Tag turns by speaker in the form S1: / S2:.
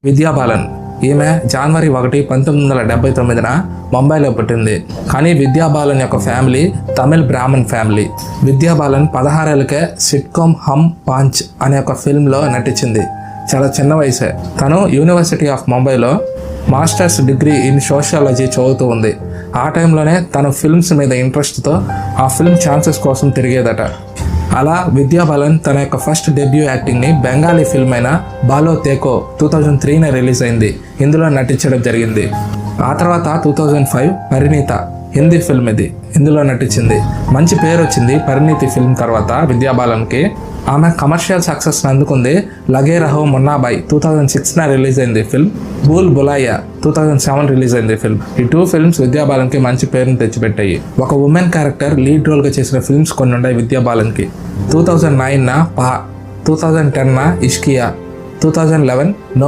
S1: విద్యా బాలన్. ఈమె జనవరి 1, 1979న ముంబైలో పుట్టింది. కానీ విద్యా బాలన్ యొక్క ఫ్యామిలీ తమిళ్ బ్రాహ్మణ్ ఫ్యామిలీ. విద్యా బాలన్ 16 ఏళ్ళకే సిట్కామ్ హమ్ పాంచ్ అనే ఒక ఫిల్మ్లో నటించింది. చాలా చిన్న వయసే. తను యూనివర్సిటీ ఆఫ్ ముంబైలో మాస్టర్స్ డిగ్రీ ఇన్ సోషియాలజీ చదువుతూ ఉంది. ఆ టైంలోనే తను ఫిల్మ్స్ మీద ఇంట్రెస్ట్తో ఆ ఫిల్మ్ ఛాన్సెస్ కోసం తిరిగేదట. అలా విద్యా బాలన్ తన యొక్క ఫస్ట్ డెబ్యూ యాక్టింగ్ని బెంగాలీ ఫిల్మ్ అయిన బాలో తేకో 2003నే రిలీజ్ అయింది. ఇందులో నటించడం జరిగింది. ఆ తర్వాత 2005 పరిణీత హిందీ ఫిల్మ్ ఇది. ఇందులో నటించింది. మంచి పేరు వచ్చింది పరిణీతి ఫిల్మ్ తర్వాత విద్యా బాలన్కి. ఆమె కమర్షియల్ సక్సెస్ అందుకుంది. లగే రహో మున్నాబాయ్ 2006న రిలీజ్ అయింది ఫిల్మ్. భూల్ భులాయ్యా 2007 రిలీజ్ అయింది ఫిల్మ్. ఈ 2 ఫిల్మ్స్ విద్యా బాలన్కి మంచి పేరుని తెచ్చిపెట్టాయి. ఒక ఉమెన్ క్యారెక్టర్ లీడ్ రోల్గా చేసిన ఫిల్మ్స్ కొన్ని ఉన్నాయి విద్యా బాలన్కి. 2009న పా, 2010న ఇష్కియా, 2011